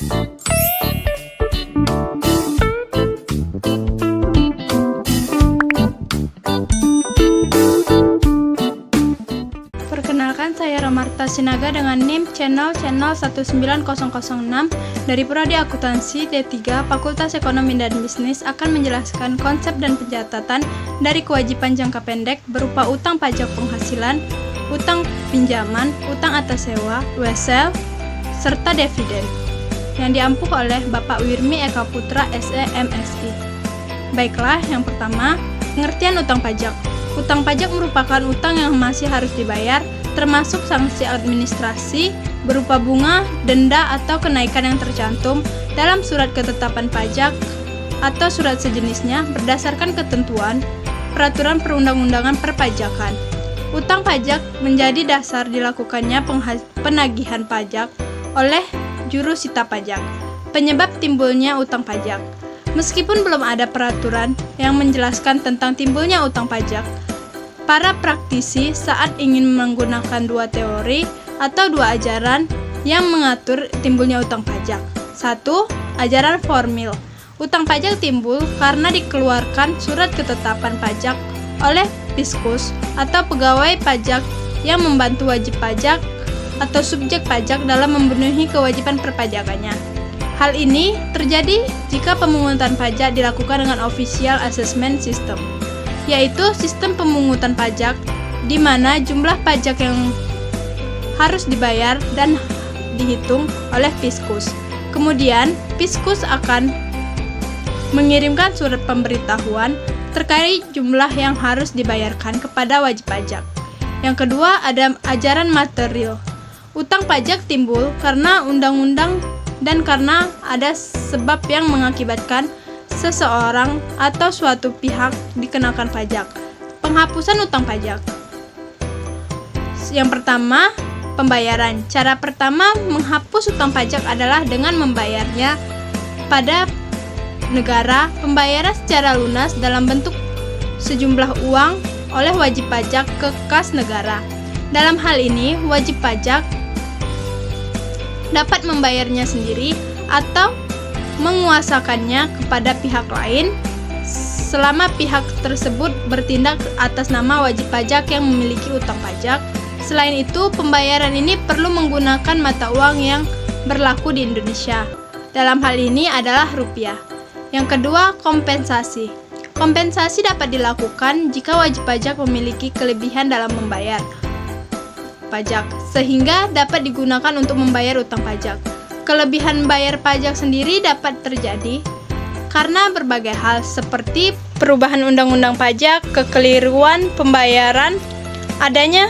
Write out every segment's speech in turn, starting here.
Perkenalkan, saya Romarta Sinaga dengan NIM channel 19006 dari Prodi Akuntansi D3 Fakultas Ekonomi dan Bisnis akan menjelaskan konsep dan pencatatan dari kewajiban jangka pendek berupa utang pajak penghasilan, utang pinjaman, utang atas sewa, wesel, serta dividen yang diampuh oleh Bapak Wirmi Eka Putra SE MSI. Baiklah, yang pertama, pengertian utang pajak. Utang pajak merupakan utang yang masih harus dibayar, termasuk sanksi administrasi berupa bunga, denda, atau kenaikan yang tercantum dalam surat ketetapan pajak atau surat sejenisnya berdasarkan ketentuan peraturan perundang-undangan perpajakan. Utang pajak menjadi dasar dilakukannya penagihan pajak oleh juru sita pajak. Penyebab timbulnya utang pajak. Meskipun belum ada peraturan yang menjelaskan tentang timbulnya utang pajak, para praktisi saat ingin menggunakan dua teori atau dua ajaran yang mengatur timbulnya utang pajak. 1. Ajaran formil. Utang pajak timbul karena dikeluarkan surat ketetapan pajak oleh fiskus atau pegawai pajak yang membantu wajib pajak atau subjek pajak dalam memenuhi kewajiban perpajakannya. Hal ini terjadi jika pemungutan pajak dilakukan dengan official assessment system, yaitu sistem pemungutan pajak di mana jumlah pajak yang harus dibayar dan dihitung oleh fiskus. Kemudian, fiskus akan mengirimkan surat pemberitahuan terkait jumlah yang harus dibayarkan kepada wajib pajak. Yang kedua, ada ajaran material. Utang pajak timbul karena undang-undang dan karena ada sebab yang mengakibatkan seseorang atau suatu pihak dikenakan pajak. Penghapusan utang pajak. Yang pertama, pembayaran. Cara pertama menghapus utang pajak adalah dengan membayarnya pada negara. Pembayaran secara lunas dalam bentuk sejumlah uang oleh wajib pajak ke kas negara. Dalam hal ini, wajib pajak dapat membayarnya sendiri atau menguasakannya kepada pihak lain selama pihak tersebut bertindak atas nama wajib pajak yang memiliki utang pajak. Selain itu, pembayaran ini perlu menggunakan mata uang yang berlaku di Indonesia. Dalam hal ini adalah rupiah. Yang kedua, kompensasi. Kompensasi dapat dilakukan jika wajib pajak memiliki kelebihan dalam membayar pajak, sehingga dapat digunakan untuk membayar utang pajak. Kelebihan bayar pajak sendiri dapat terjadi karena berbagai hal seperti perubahan undang-undang pajak, kekeliruan pembayaran, adanya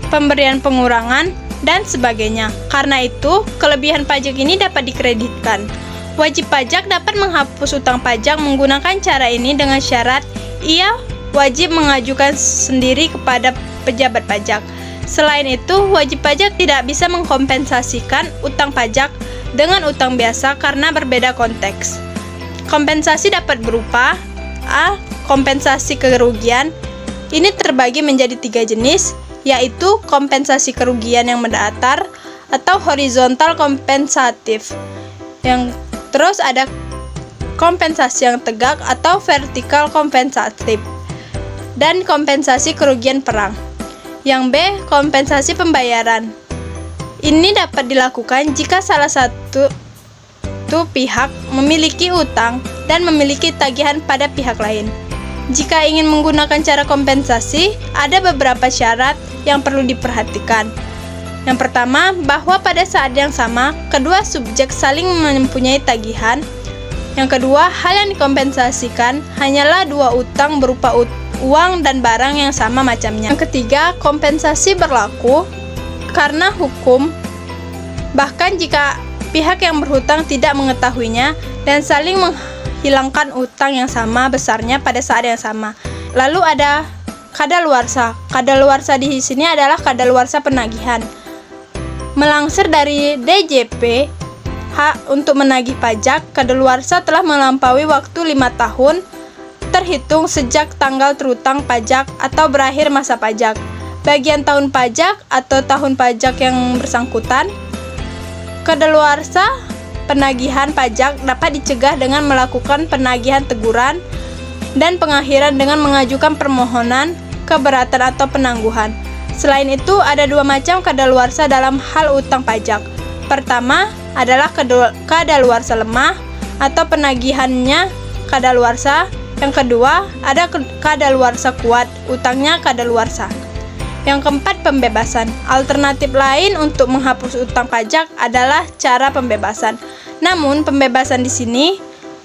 pemberian pengurangan, dan sebagainya. Karena itu, kelebihan pajak ini dapat dikreditkan. Wajib pajak dapat menghapus utang pajak menggunakan cara ini dengan syarat ia wajib mengajukan sendiri kepada pejabat pajak. Selain itu, wajib pajak tidak bisa mengkompensasikan utang pajak dengan utang biasa karena berbeda konteks. Kompensasi dapat berupa A. Kompensasi kerugian. Ini terbagi menjadi 3 jenis, yaitu kompensasi kerugian yang mendatar atau horizontal kompensatif. Terus ada kompensasi yang tegak atau vertikal kompensatif, dan kompensasi kerugian perang. Yang B. Kompensasi pembayaran. Ini dapat dilakukan jika salah satu pihak memiliki utang dan memiliki tagihan pada pihak lain. Jika ingin menggunakan cara kompensasi, ada beberapa syarat yang perlu diperhatikan. Yang pertama, bahwa pada saat yang sama, kedua subjek saling mempunyai tagihan. Yang kedua, hal yang dikompensasikan hanyalah dua utang berupa uang dan barang yang sama macamnya. Yang ketiga, kompensasi berlaku karena hukum, bahkan jika pihak yang berhutang tidak mengetahuinya dan saling menghilangkan utang yang sama besarnya pada saat yang sama. Lalu ada kadaluarsa. Kadaluarsa di sini adalah kadaluarsa penagihan. Melansir dari DJP, hak untuk menagih pajak kadaluarsa telah melampaui waktu 5 tahun terhitung sejak tanggal terutang pajak atau berakhir masa pajak. Bagian tahun pajak atau tahun pajak yang bersangkutan, kadaluarsa penagihan pajak dapat dicegah dengan melakukan penagihan teguran dan pengakhiran dengan mengajukan permohonan keberatan atau penangguhan. Selain itu, ada dua macam kadaluarsa dalam hal utang pajak. Pertama adalah kadaluarsa lemah atau penagihannya kadaluarsa. Yang kedua, ada kadaluarsa kuat, utangnya kadaluarsa. Yang keempat, pembebasan. Alternatif lain untuk menghapus utang pajak adalah cara pembebasan. Namun, pembebasan di sini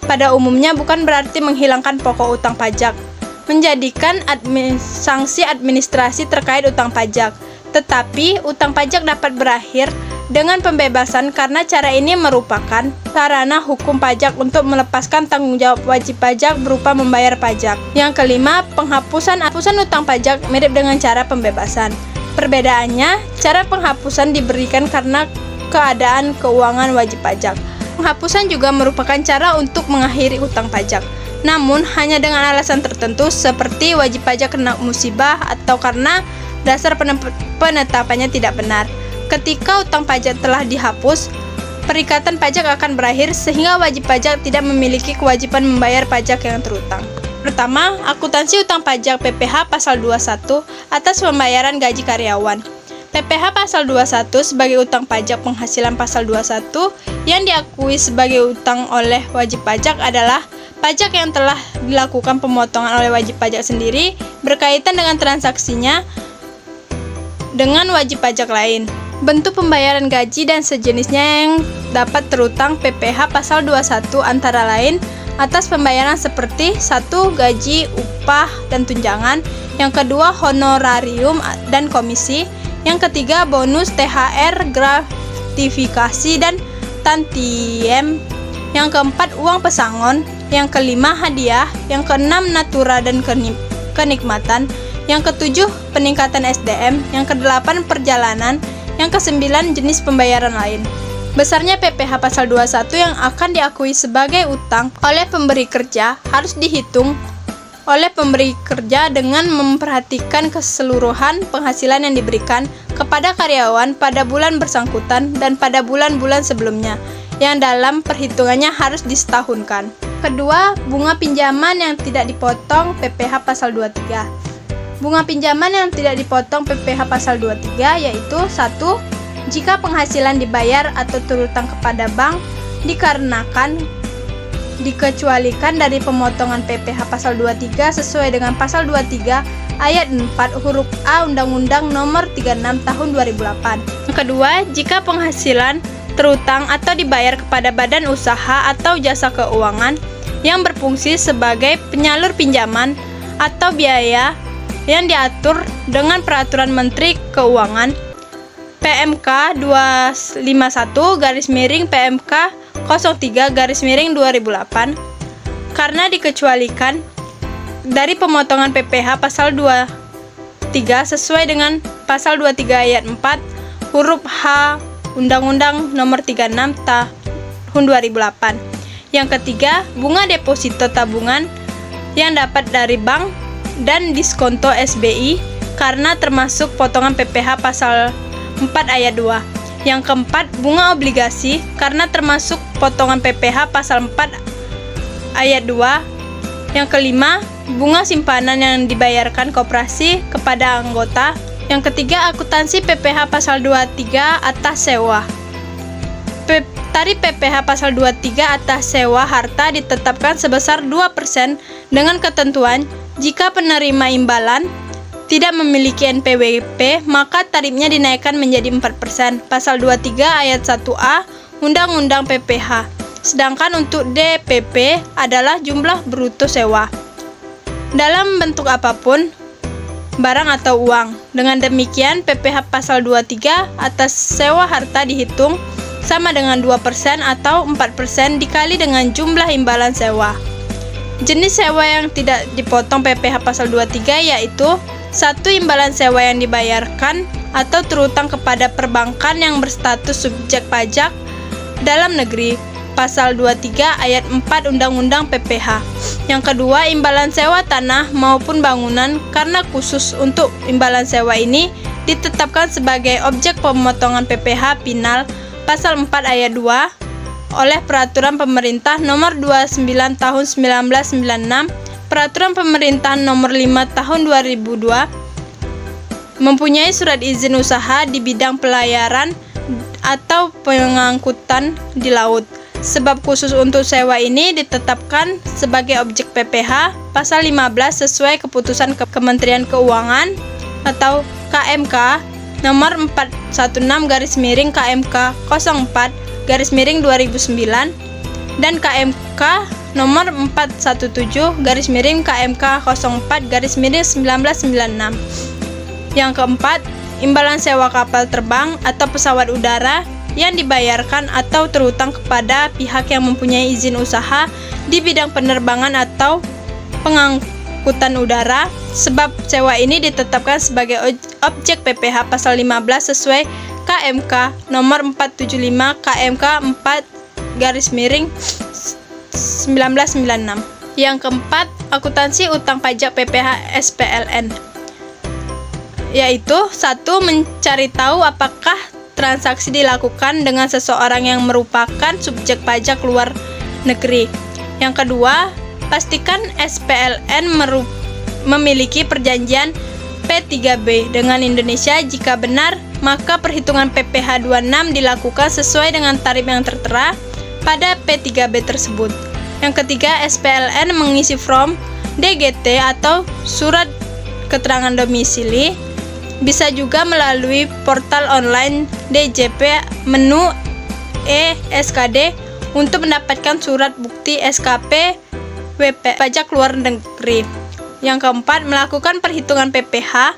pada umumnya bukan berarti menghilangkan pokok utang pajak, menjadikan sanksi administrasi terkait utang pajak. Tetapi, utang pajak dapat berakhir dengan pembebasan karena cara ini merupakan sarana hukum pajak untuk melepaskan tanggung jawab wajib pajak berupa membayar pajak. Yang kelima, penghapusan utang pajak mirip dengan cara pembebasan. Perbedaannya, cara penghapusan diberikan karena keadaan keuangan wajib pajak. Penghapusan juga merupakan cara untuk mengakhiri utang pajak, namun hanya dengan alasan tertentu seperti wajib pajak kena musibah atau karena dasar penetapannya tidak benar. Ketika utang pajak telah dihapus, perikatan pajak akan berakhir sehingga wajib pajak tidak memiliki kewajiban membayar pajak yang terutang. Pertama, akuntansi utang pajak PPh pasal 21 atas pembayaran gaji karyawan. PPh pasal 21 sebagai utang pajak penghasilan pasal 21 yang diakui sebagai utang oleh wajib pajak adalah pajak yang telah dilakukan pemotongan oleh wajib pajak sendiri berkaitan dengan transaksinya dengan wajib pajak lain. Bentuk pembayaran gaji dan sejenisnya yang dapat terutang PPh pasal 21 antara lain atas pembayaran seperti 1. Gaji, upah, dan tunjangan. Yang kedua, honorarium dan komisi. Yang ketiga, bonus, THR, gratifikasi, dan tantiem. Yang keempat, uang pesangon. Yang kelima, hadiah. Yang keenam, natura dan kenikmatan. Yang ketujuh, peningkatan SDM. Yang kedelapan, perjalanan. Yang kesembilan, jenis pembayaran lain. Besarnya PPh pasal 21 yang akan diakui sebagai utang oleh pemberi kerja harus dihitung oleh pemberi kerja dengan memperhatikan keseluruhan penghasilan yang diberikan kepada karyawan pada bulan bersangkutan dan pada bulan-bulan sebelumnya, yang dalam perhitungannya harus disetahunkan. Kedua, bunga pinjaman yang tidak dipotong PPh pasal 23. Bunga pinjaman yang tidak dipotong PPh pasal 23 yaitu 1. Jika penghasilan dibayar atau terutang kepada bank dikecualikan dari pemotongan PPh pasal 23 sesuai dengan pasal 23 ayat 4 huruf A Undang-Undang Nomor 36 Tahun 2008. Yang kedua, jika penghasilan terutang atau dibayar kepada badan usaha atau jasa keuangan yang berfungsi sebagai penyalur pinjaman atau biaya yang diatur dengan Peraturan Menteri Keuangan PMK 251/PMK 03/2008 karena dikecualikan dari pemotongan PPh pasal 23 sesuai dengan pasal 23 ayat 4 huruf H Undang-Undang Nomor 36 Tahun 2008. Yang ketiga, bunga deposito tabungan yang dapat dari bank dan diskonto SBI karena termasuk potongan PPh pasal 4 ayat 2. Yang keempat, bunga obligasi karena termasuk potongan PPh pasal 4 ayat 2. Yang kelima, bunga simpanan yang dibayarkan koperasi kepada anggota. Yang ketiga, akuntansi PPh pasal 23 atas sewa. Tarif PPh pasal 23 atas sewa harta ditetapkan sebesar 2% dengan ketentuan jika penerima imbalan tidak memiliki NPWP, maka tarifnya dinaikkan menjadi 4%. Pasal 23 ayat 1A Undang-Undang PPh. Sedangkan untuk DPP adalah jumlah bruto sewa dalam bentuk apapun, barang atau uang. Dengan demikian, PPh pasal 23 atas sewa harta dihitung sama dengan 2% atau 4% dikali dengan jumlah imbalan sewa. Jenis sewa yang tidak dipotong PPh pasal 23 yaitu 1. Imbalan sewa yang dibayarkan atau terutang kepada perbankan yang berstatus subjek pajak dalam negeri, pasal 23 ayat 4 Undang-Undang PPh. Yang kedua, imbalan sewa tanah maupun bangunan karena khusus untuk imbalan sewa ini ditetapkan sebagai objek pemotongan PPh Pinal pasal 4 ayat 2 oleh Peraturan Pemerintah Nomor 29 Tahun 1996, Peraturan Pemerintah Nomor 5 Tahun 2002, mempunyai surat izin usaha di bidang pelayaran atau pengangkutan di laut. Sebab khusus untuk sewa ini ditetapkan sebagai objek PPh pasal 15 sesuai keputusan Kementerian Keuangan atau KMK nomor 416/KMK 04/2009 dan KMK nomor 417/KMK 04/1996. Yang keempat, imbalan sewa kapal terbang atau pesawat udara yang dibayarkan atau terutang kepada pihak yang mempunyai izin usaha di bidang penerbangan atau pengangkutan udara. Sebab sewa ini ditetapkan sebagai objek PPh pasal 15 sesuai KMK nomor 475 KMK 4/1996. Yang keempat, akuntansi utang pajak PPh SPLN, yaitu 1. Mencari tahu apakah transaksi dilakukan dengan seseorang yang merupakan subjek pajak luar negeri. Yang kedua, pastikan SPLN memiliki perjanjian P3B dengan Indonesia. Jika benar, maka perhitungan PPh 26 dilakukan sesuai dengan tarif yang tertera pada P3B tersebut. Yang ketiga, SPLN mengisi form DGT atau surat keterangan domisili. Bisa juga melalui portal online DJP menu e-SKD untuk mendapatkan surat bukti SKP WP pajak luar negeri. Yang keempat, melakukan perhitungan PPh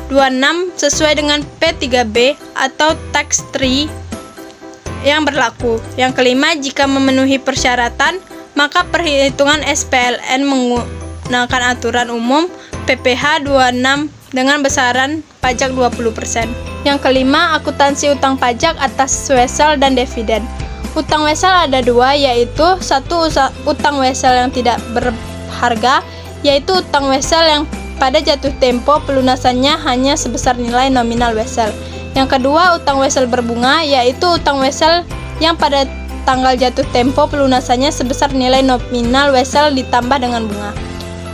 26 sesuai dengan P3B atau tax free yang berlaku. Yang kelima, jika memenuhi persyaratan, maka perhitungan SPLN menggunakan aturan umum PPh 26 dengan besaran pajak 20%. Yang kelima, akuntansi utang pajak atas wesel dan dividen. Utang wesel ada dua, yaitu 1. Utang wesel yang tidak berharga, yaitu utang wesel yang pada jatuh tempo pelunasannya hanya sebesar nilai nominal wesel. Yang kedua, utang wesel berbunga, yaitu utang wesel yang pada tanggal jatuh tempo pelunasannya sebesar nilai nominal wesel ditambah dengan bunga.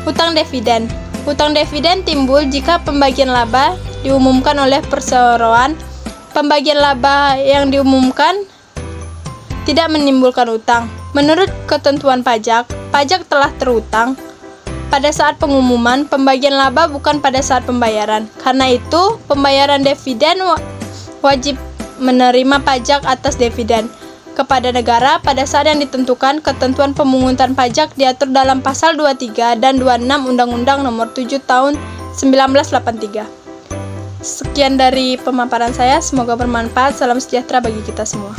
Utang dividen. Utang dividen timbul jika pembagian laba diumumkan oleh perseroan. Pembagian laba yang diumumkan tidak menimbulkan utang. Menurut ketentuan pajak, pajak telah terutang pada saat pengumuman pembagian laba, bukan pada saat pembayaran. Karena itu, pembayaran dividen wajib menerima pajak atas dividen kepada negara pada saat yang ditentukan. Ketentuan pemungutan pajak diatur dalam pasal 23 dan 26 Undang-Undang Nomor 7 Tahun 1983. Sekian dari pemaparan saya, semoga bermanfaat. Salam sejahtera bagi kita semua.